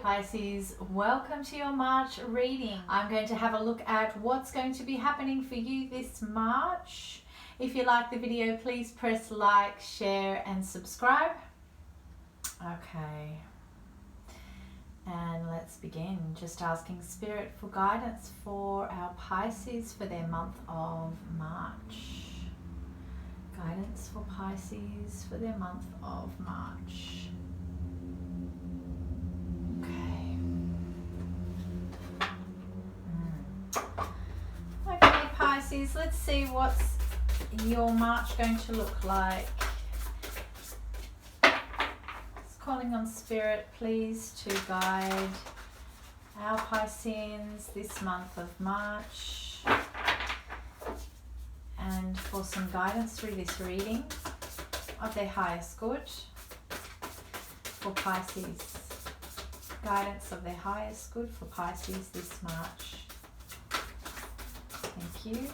Pisces, welcome to your March reading. I'm going to have a look at what's going to be happening for you this March. If you like the video, please press like, share and subscribe. Okay, and let's begin. Just asking Spirit for guidance for our Pisces for their month of March. Guidance for Pisces for their month of March. Okay, Pisces, let's see what's your March going to look like. Just calling on Spirit, please, to guide our Pisceans this month of March and for some guidance through this reading of their highest good for Pisces. Guidance of their highest good for Pisces this March. Thank you.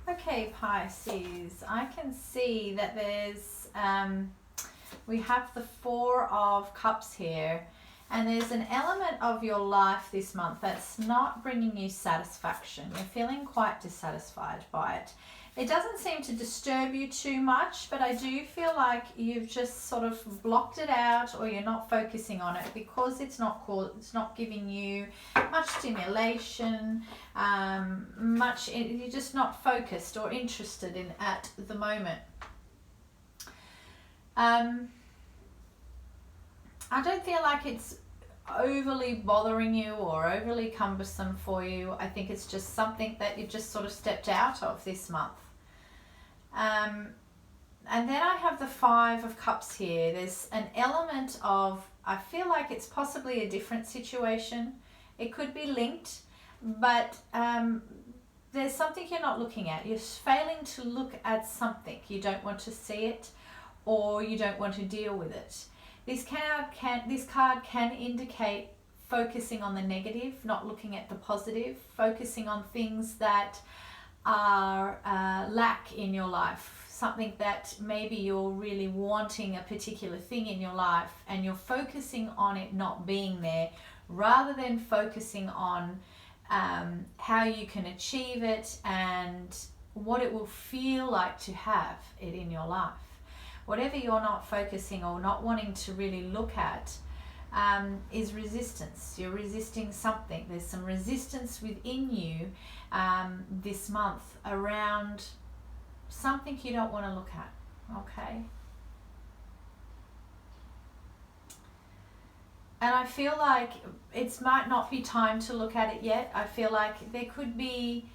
Okay, Pisces, I can see that there's, we have the Four of Cups here, and there's an element of your life this month that's not bringing you satisfaction. You're feeling quite dissatisfied by it. It doesn't seem to disturb you too much, but I do feel like you've just sort of blocked it out, or you're not focusing on it because it's not giving you much stimulation, you're just not focused or interested in at the moment. I don't feel like it's overly bothering you or overly cumbersome for you. I think it's just something that you just sort of stepped out of this month. And then I have the Five of Cups here. There's an element of, I feel like it's possibly a different situation. It could be linked, but there's something you're not looking at. You're failing to look at something. You don't want to see it, or you don't want to deal with it. This card can indicate focusing on the negative, not looking at the positive, focusing on things that are lack in your life, something that maybe you're really wanting a particular thing in your life and you're focusing on it not being there, rather than focusing on how you can achieve it and what it will feel like to have it in your life. Whatever you're not focusing or not wanting to really look at is resistance. You're resisting something. There's some resistance within you this month around something you don't want to look at. Okay? And I feel like it might not be time to look at it yet. I feel like there could be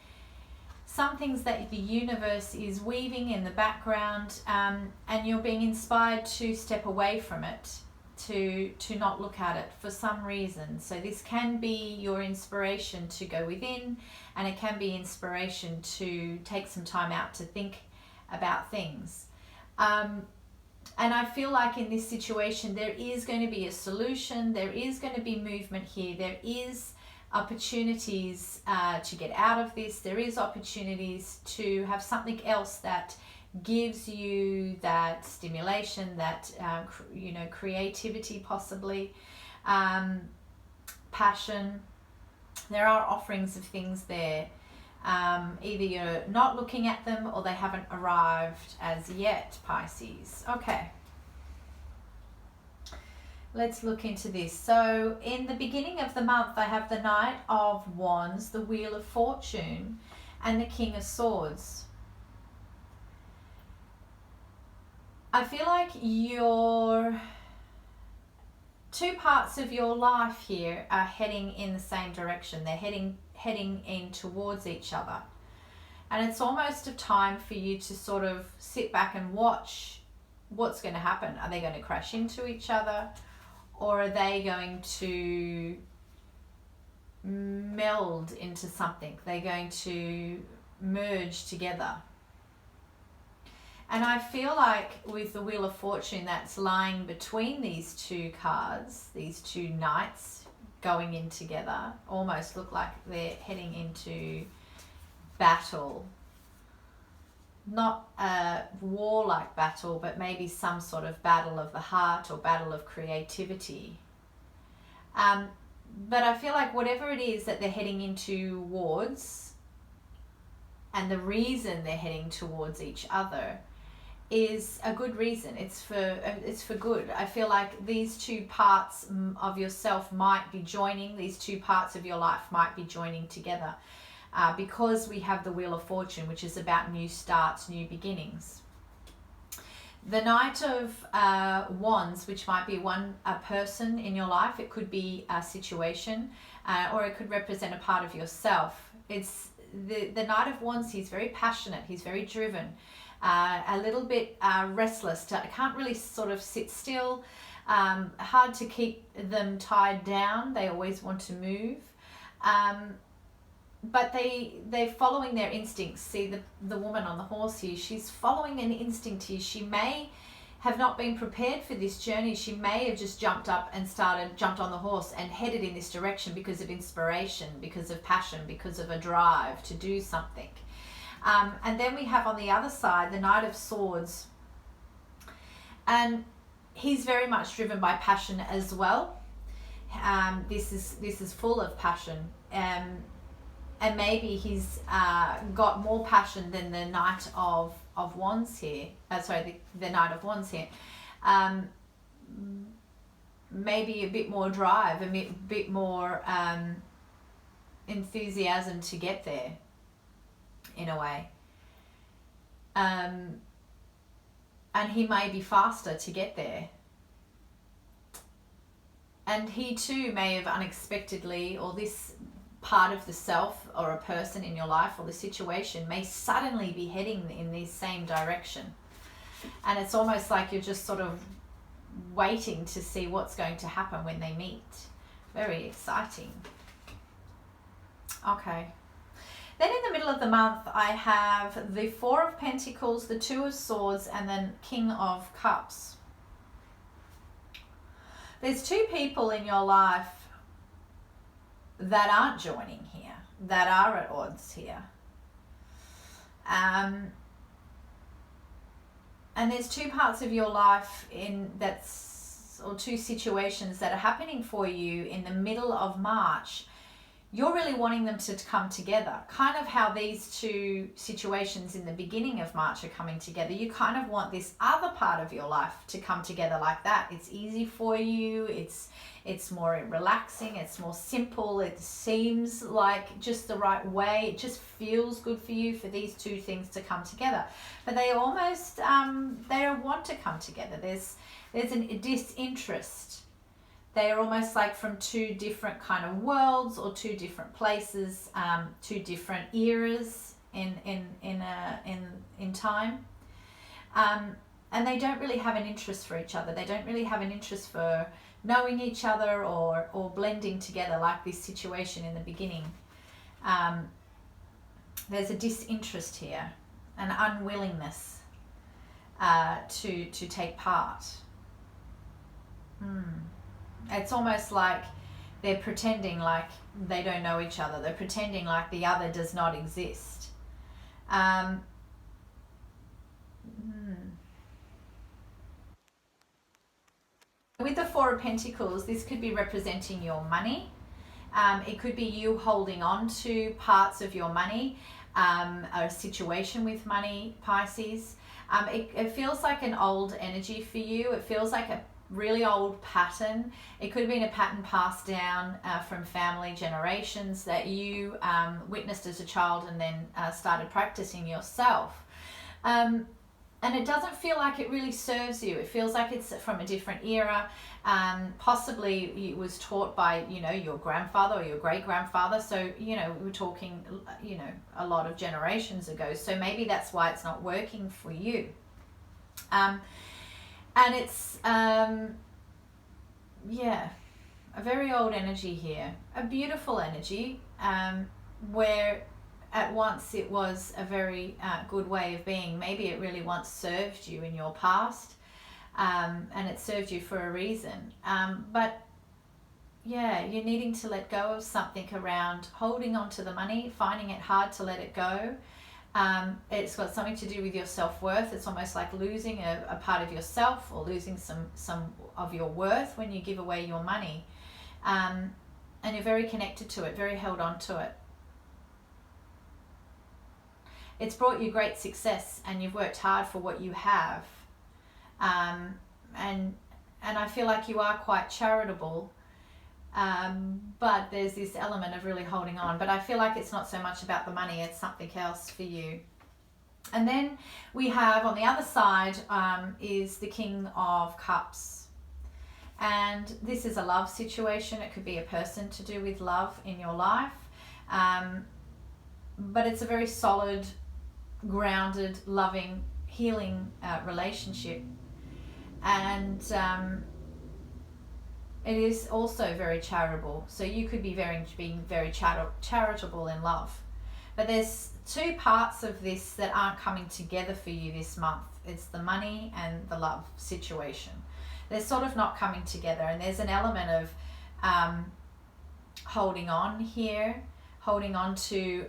some things that the universe is weaving in the background, and you're being inspired to step away from it, to not look at it for some reason. So this can be your inspiration to go within, and it can be inspiration to take some time out to think about things. And I feel like in this situation there is going to be a solution, there is going to be movement here, there is opportunities to get out of this, there is opportunities to have something else that gives you that stimulation, that creativity, possibly passion. There are offerings of things there. Either you're not looking at them or they haven't arrived as yet, Pisces. Okay, let's look into this. So in the beginning of the month, I have the Knight of Wands, the Wheel of Fortune, and the King of Swords. I feel like your two parts of your life here are heading in the same direction. They're heading in towards each other. And it's almost a time for you to sort of sit back and watch what's going to happen. Are they going to crash into each other? Or are they going to meld into something? They're going to merge together. And I feel like with the Wheel of Fortune that's lying between these two cards, these two knights going in together, almost look like they're heading into battle. Not a warlike battle, but maybe some sort of battle of the heart or battle of creativity. But I feel like whatever it is that they're heading into towards, and the reason they're heading towards each other is a good reason. It's for good. I feel like these two parts of yourself might be joining, these two parts of your life might be joining together. Because we have the Wheel of Fortune, which is about new starts, new beginnings. The Knight of Wands, which might be a person in your life, it could be a situation, or it could represent a part of yourself. It's the Knight of Wands. He's very passionate. He's very driven, a little bit restless. Can't really sort of sit still. Hard to keep them tied down. They always want to move. But they're following their instincts. See the woman on the horse here, she's following an instinct here. She may have not been prepared for this journey. She may have just jumped up and jumped on the horse and headed in this direction because of inspiration, because of passion, because of a drive to do something. And then we have on the other side the Knight of Swords, and he's very much driven by passion as well. This is full of passion. And maybe he's got more passion than the Knight of Wands here. The Knight of Wands here. Maybe a bit more drive, a bit more enthusiasm to get there, in a way. And he may be faster to get there. And he too may have unexpectedly, or this part of the self or a person in your life or the situation may suddenly be heading in this same direction. And it's almost like you're just sort of waiting to see what's going to happen when they meet. Very exciting. Okay. Then in the middle of the month, I have the Four of Pentacles, the Two of Swords, and then King of Cups. There's two people in your life that aren't joining here, that are at odds here. And there's two parts of your life or two situations that are happening for you in the middle of March. You're really wanting them to come together, kind of how these two situations in the beginning of March are coming together. You kind of want this other part of your life to come together like that. It's easy for you. It's more relaxing. It's more simple. It seems like just the right way. It just feels good for you for these two things to come together. But they almost, they don't want to come together. There's a disinterest. They are almost like from two different kind of worlds or two different places, two different eras in time. And they don't really have an interest for each other. They don't really have an interest for knowing each other or blending together like this situation in the beginning. There's a disinterest here, an unwillingness to take part. It's almost like they're pretending like they don't know each other. They're pretending like the other does not exist. With the Four of Pentacles, this could be representing your money. It could be you holding on to parts of your money, a situation with money, Pisces. It feels like an old energy for you. It feels like a really old pattern. It could have been a pattern passed down from family generations that you witnessed as a child and then started practicing yourself. And it doesn't feel like it really serves you. It feels like it's from a different era. Possibly it was taught by, your grandfather or your great-grandfather. So, we're talking, a lot of generations ago. So maybe that's why it's not working for you. And it's, a very old energy here. A beautiful energy, where at once it was a very good way of being. Maybe it really once served you in your past, and it served you for a reason. But, you're needing to let go of something around holding on to the money, finding it hard to let it go. It's got something to do with your self-worth. It's almost like losing a part of yourself, or losing some of your worth when you give away your money. And you're very connected to it, very held on to it. It's brought you great success, and you've worked hard for what you have. And I feel like you are quite charitable, but there's this element of really holding on. But I feel like it's not so much about the money, it's something else for you. And then we have on the other side is the King of Cups. And this is a love situation. It could be a person to do with love in your life. But it's a very solid, grounded, loving, healing relationship. And it is also very charitable. So you could be being very charitable in love. But there's two parts of this that aren't coming together for you this month. It's the money and the love situation. They're sort of not coming together, and there's an element of holding on here, holding on to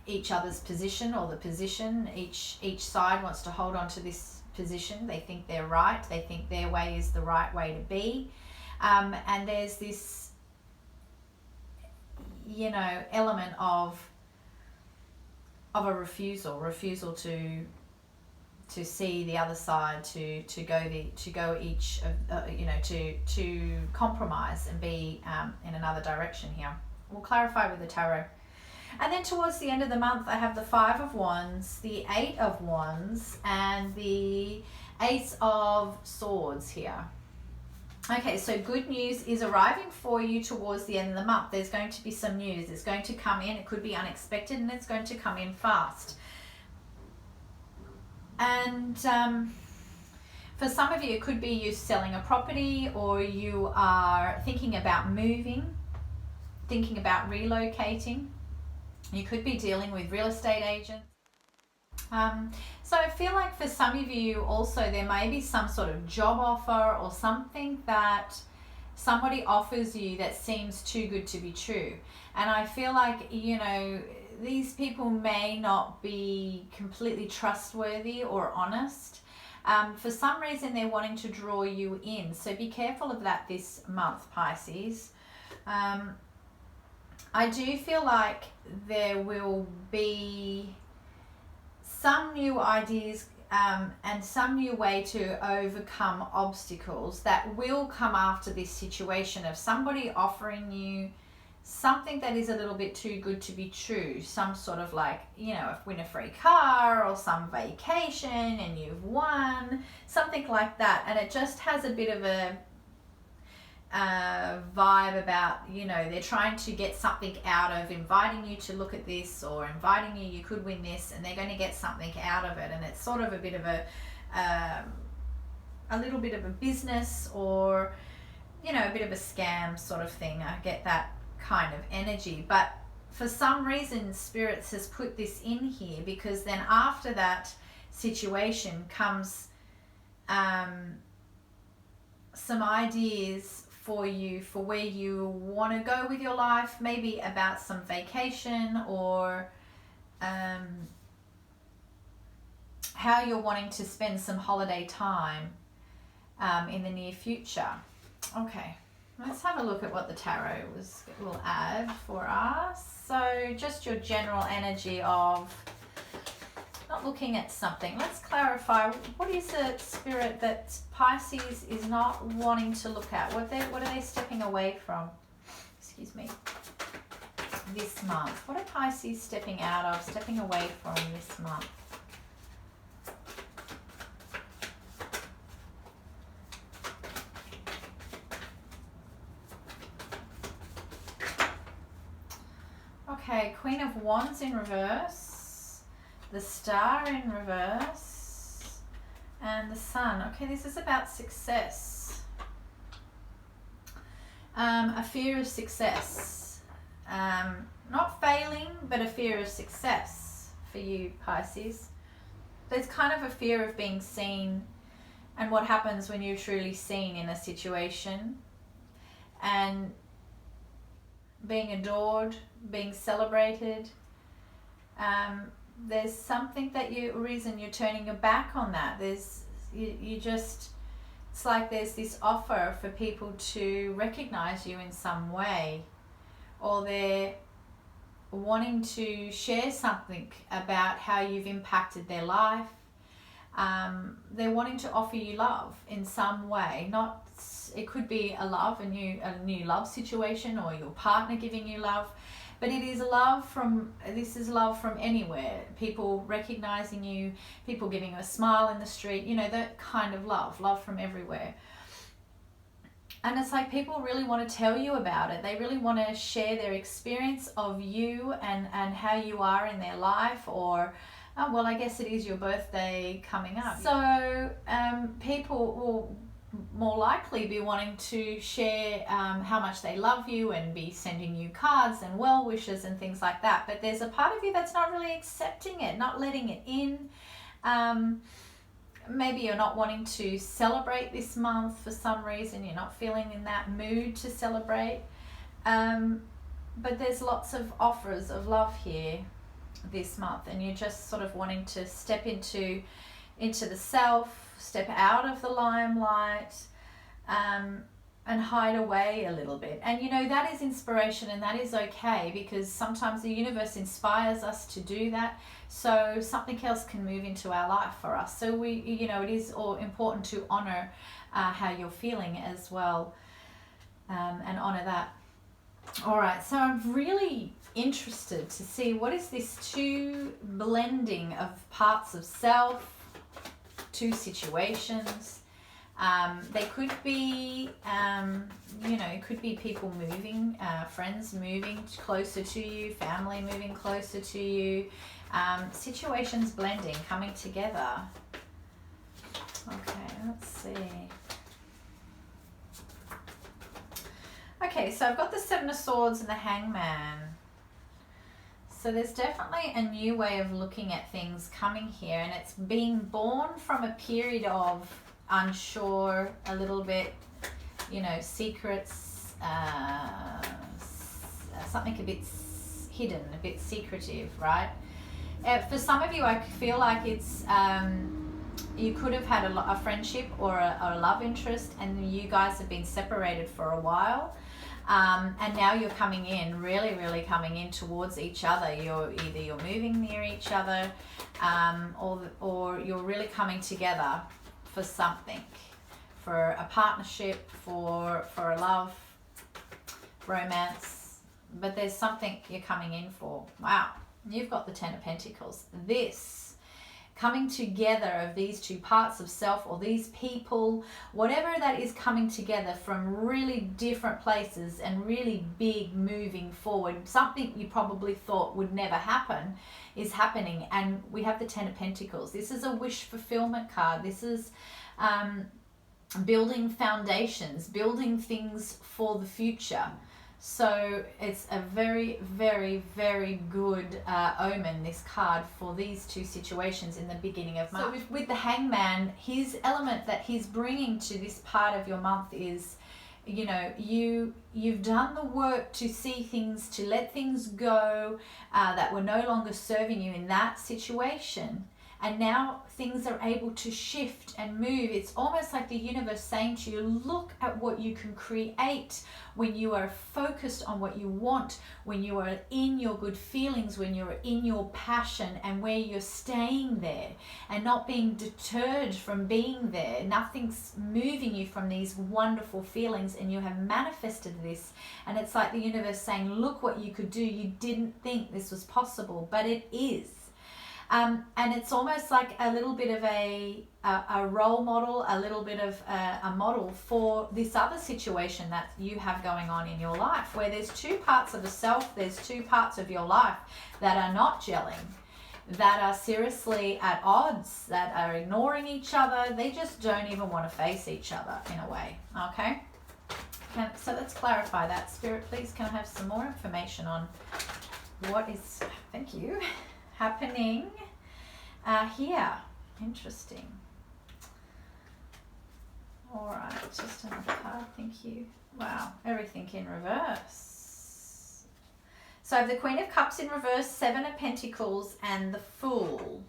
each other's position, or the position. Each side wants to hold on to this position. They think they're right. They think their way is the right way to be. And there's this, element of a refusal to see the other side, to compromise and be in another direction here. We'll clarify with the tarot. And then towards the end of the month, I have the 5 of Wands, the 8 of Wands, and the Ace of Swords here. Okay, so good news is arriving for you towards the end of the month. There's going to be some news. It's going to come in. It could be unexpected, and it's going to come in fast. And for some of you, it could be you selling a property, or you are thinking about moving, thinking about relocating. You could be dealing with real estate agents. So I feel like for some of you also, there may be some sort of job offer or something that somebody offers you that seems too good to be true. And I feel like, these people may not be completely trustworthy or honest. For some reason, they're wanting to draw you in. So be careful of that this month, Pisces. I do feel like there will be some new ideas and some new way to overcome obstacles that will come after this situation of somebody offering you something that is a little bit too good to be true. Some sort of like, win a free car or some vacation and you've won, something like that. And it just has a bit of a vibe about, they're trying to get something out of inviting you to look at this, or inviting you could win this, and they're going to get something out of it. And it's sort of a bit of a little bit of a business, or, a bit of a scam sort of thing. I get that kind of energy. But for some reason, Spirits has put this in here, because then after that situation comes some ideas for you for where you want to go with your life, maybe about some vacation, or how you're wanting to spend some holiday time in the near future. Okay, let's have a look at what the tarot will add for us. So just your general energy of not looking at something. Let's clarify, what is the spirit that Pisces is not wanting to look at? What are they stepping away from? Excuse me. This month. What are Pisces stepping out of, stepping away from this month? Okay, Queen of Wands in reverse. The Star in reverse, and the Sun. Okay, this is about success. A fear of success. Not failing, but a fear of success for you, Pisces. There's kind of a fear of being seen, and what happens when you're truly seen in a situation. And being adored, being celebrated. There's something that reason you're turning your back on that. You just, it's like there's this offer for people to recognize you in some way, or they're wanting to share something about how you've impacted their life. They're wanting to offer you love in some way. It could be a new love situation, or your partner giving you love, but this is love from anywhere. People recognizing you, people giving you a smile in the street, that kind of love from everywhere. And it's like people really want to tell you about it. They really want to share their experience of you and how you are in their life, or, oh, well, I guess it is your birthday coming up. So people will more likely be wanting to share how much they love you and be sending you cards and well wishes and things like that. But there's a part of you that's not really accepting it, not letting it in. Maybe you're not wanting to celebrate this month for some reason. You're not feeling in that mood to celebrate. But there's lots of offers of love here this month, and you're just sort of wanting to step into the self, step out of the limelight, and hide away a little bit. And that is inspiration, and that is okay, because sometimes the universe inspires us to do that, so something else can move into our life for us. So it is all important to honor how you're feeling as well, and honor that. All right, so I'm really interested to see what is this two blending of parts of self, two situations. They could be, it could be people moving, friends moving closer to you, family moving closer to you, situations blending, coming together. Okay, let's see. Okay, so I've got the Seven of Swords and the Hangman. So there's definitely a new way of looking at things coming here, and it's being born from a period of unsure, a little bit, secrets, something a bit hidden, a bit secretive, right? For some of you, I feel like it's, you could have had a friendship or a love interest, and you guys have been separated for a while. And now you're coming in, really coming in towards each other. You're moving near each other, or you're really coming together for something, for a partnership, for a love, romance. But there's something you're coming in for. Wow, you've got the Ten of Pentacles. This coming together of these two parts of self, or these people, whatever that is, coming together from really different places and really big, moving forward. Something you probably thought would never happen is happening. And we have the Ten of Pentacles. This is a wish fulfillment card. This is building foundations, building things for the future. So it's a very, very, very good omen, this card, for these two situations in the beginning of March. So with the Hangman, his element that he's bringing to this part of your month is, you've done the work to see things, to let things go that were no longer serving you in that situation. And now things are able to shift and move. It's almost like the universe saying to you, look at what you can create when you are focused on what you want, when you are in your good feelings, when you're in your passion, and where you're staying there and not being deterred from being there. Nothing's moving you from these wonderful feelings, and you have manifested this. And it's like the universe saying, look what you could do. You didn't think this was possible, but it is. And it's almost like a little bit of a role model, a little bit of a model for this other situation that you have going on in your life, where there's two parts of the self, there's two parts of your life that are not gelling, that are seriously at odds, that are ignoring each other. They just don't even want to face each other in a way, okay? So let's clarify that. Spirit, please, can I have some more information on what is, thank you, happening here? Interesting. All right, just another card. Thank you. Wow, everything in reverse. So I have the Queen of Cups in reverse, Seven of Pentacles, and the Fool.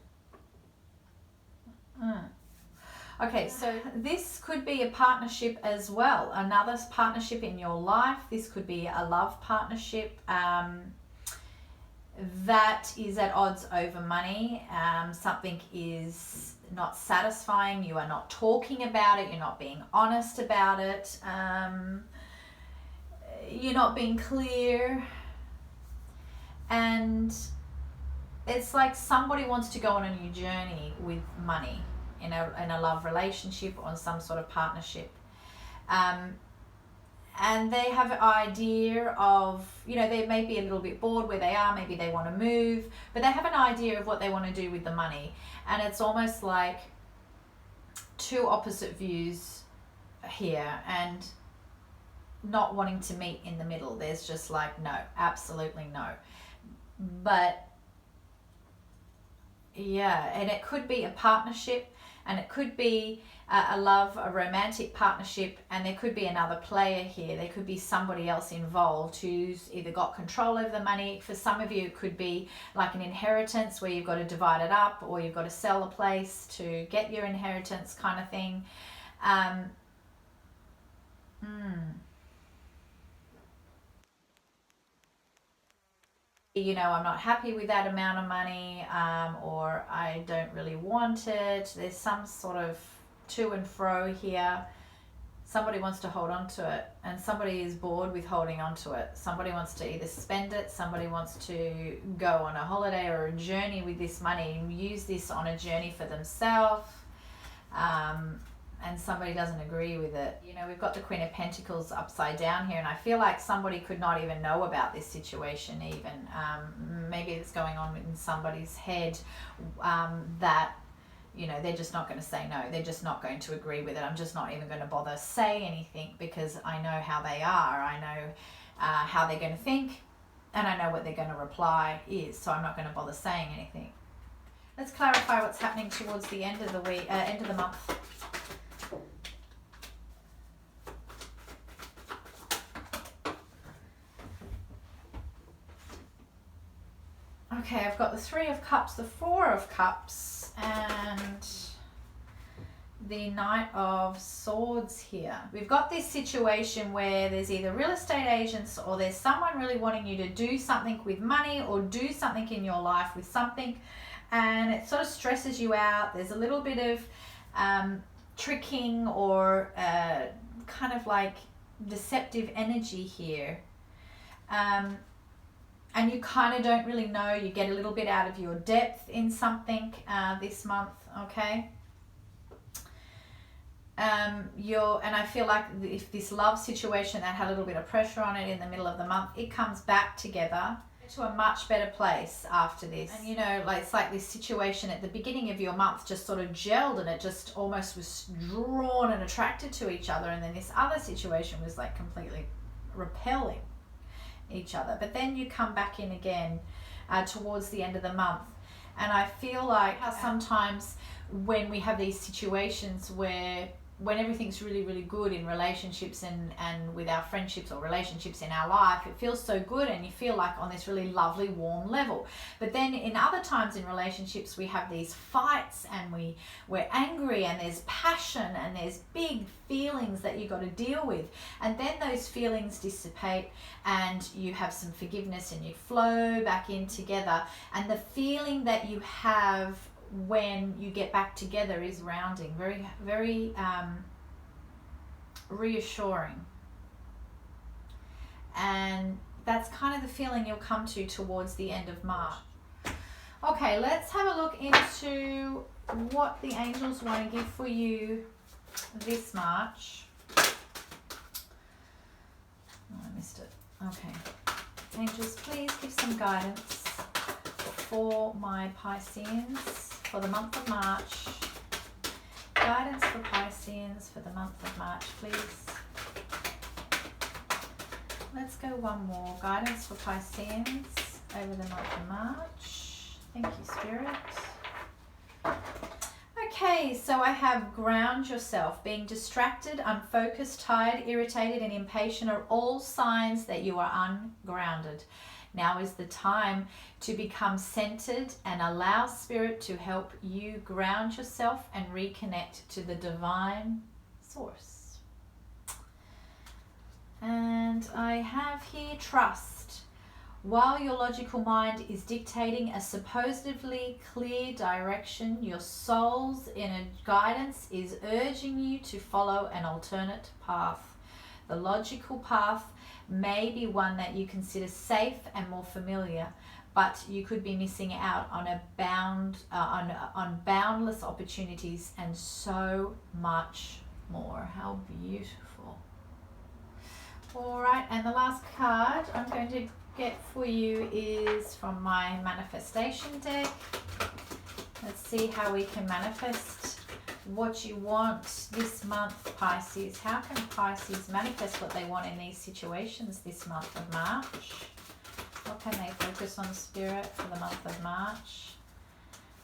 Okay, so this could be a partnership as well. Another partnership in your life. This could be a love partnership that is at odds over money. Something is not satisfying. You are not talking about it. You're not being honest about it. You're not being clear. And it's like somebody wants to go on a new journey with money in a love relationship or in some sort of partnership. And they have an idea of, you know, they may be a little bit bored where they are, maybe they want to move, but they have an idea of what they want to do with the money. And it's almost like two opposite views here and not wanting to meet in the middle. There's just like, no, absolutely no. But yeah, and it could be a partnership, and it could be a love, a romantic partnership, and there could be another player here. There could be somebody else involved who's either got control over the money. For some of you, it could be like an inheritance where you've got to divide it up, or you've got to sell a place to get your inheritance kind of thing. You know, I'm not happy with that amount of money, or I don't really want it. There's some sort of to and fro here. Somebody wants to hold on to it, and somebody is bored with holding on to it. Somebody wants to either spend it, somebody wants to go on a holiday or a journey with this money and use this on a journey for themselves. And somebody doesn't agree with it. You know, we've got the Queen of Pentacles upside down here, and I feel like somebody could not even know about this situation even. Maybe it's going on in somebody's head that, you know, they're just not going to say no. They're just not going to agree with it. I'm just not even going to bother say anything because I know how they are. I know how they're going to think, and I know what they're going to reply is, so I'm not going to bother saying anything. Let's clarify what's happening towards the end of the week, end of the month. Okay, I've got the Three of Cups, the Four of Cups, and the Knight of Swords here. We've got this situation where there's either real estate agents or there's someone really wanting you to do something with money or do something in your life with something, and it sort of stresses you out. There's a little bit of tricking or kind of like deceptive energy here. And you kind of don't really know. You get a little bit out of your depth in something this month, okay? And I feel like if this love situation that had a little bit of pressure on it in the middle of the month, it comes back together to a much better place after this. And you know, like it's like this situation at the beginning of your month just sort of gelled, and it just almost was drawn and attracted to each other, and then this other situation was like completely repelling each other. But then you come back in again towards the end of the month, and I feel like how sometimes when we have these situations where when everything's really, really good in relationships and with our friendships or relationships in our life, it feels so good and you feel like on this really lovely, warm level. But then in other times in relationships, we have these fights and we're angry and there's passion and there's big feelings that you got to deal with. And then those feelings dissipate and you have some forgiveness and you flow back in together. And the feeling that you have when you get back together is rounding, very, very reassuring. And that's kind of the feeling you'll come to towards the end of March. Okay, let's have a look into what the angels want to give for you this March. Oh, I missed it. Okay. Angels, please give some guidance for my Pisceans for the month of March. Guidance for Pisceans for the month of March, please. Let's go one more. Guidance for Pisceans over the month of March. Thank you, Spirit. Okay, so I have ground yourself. Being distracted, unfocused, tired, irritated, and impatient are all signs that you are ungrounded. Now is the time to become centered and allow Spirit to help you ground yourself and reconnect to the divine source. And I have here trust. While your logical mind is dictating a supposedly clear direction, your soul's inner guidance is urging you to follow an alternate path. The logical path may be one that you consider safe and more familiar, but you could be missing out on on boundless opportunities and so much more. How beautiful. All right, and the last card I'm going to get for you is from my manifestation deck. Let's see how we can manifest what you want this month, Pisces. How can Pisces manifest what they want in these situations this month of March? What can they focus on, Spirit, for the month of March?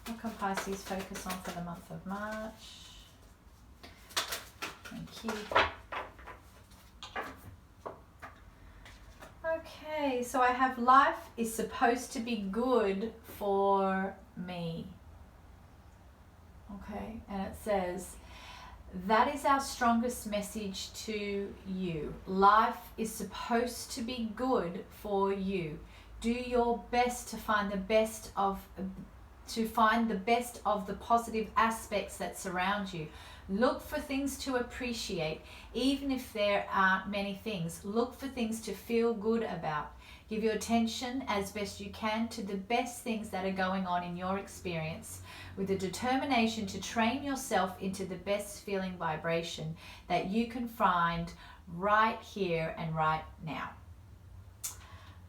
What can Pisces focus on for the month of March? Thank you. Okay, so I have life is supposed to be good for me. Okay, and it says, that is our strongest message to you. Life is supposed to be good for you. Do your best to find the best of the positive aspects that surround you. Look for things to appreciate, even if there aren't many things. Look for things to feel good about. Give your attention as best you can to the best things that are going on in your experience, with a determination to train yourself into the best feeling vibration that you can find right here and right now.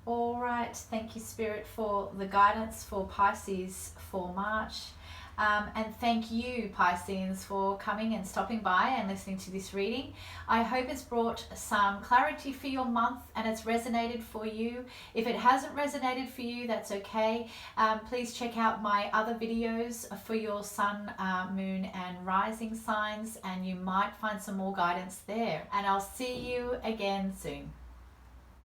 All right, thank you, Spirit, for the guidance for Pisces for March. And thank you, Pisceans, for coming and stopping by and listening to this reading. I hope it's brought some clarity for your month and it's resonated for you. If it hasn't resonated for you, that's okay. Please check out my other videos for your sun, moon, and rising signs, and you might find some more guidance there. And I'll see you again soon.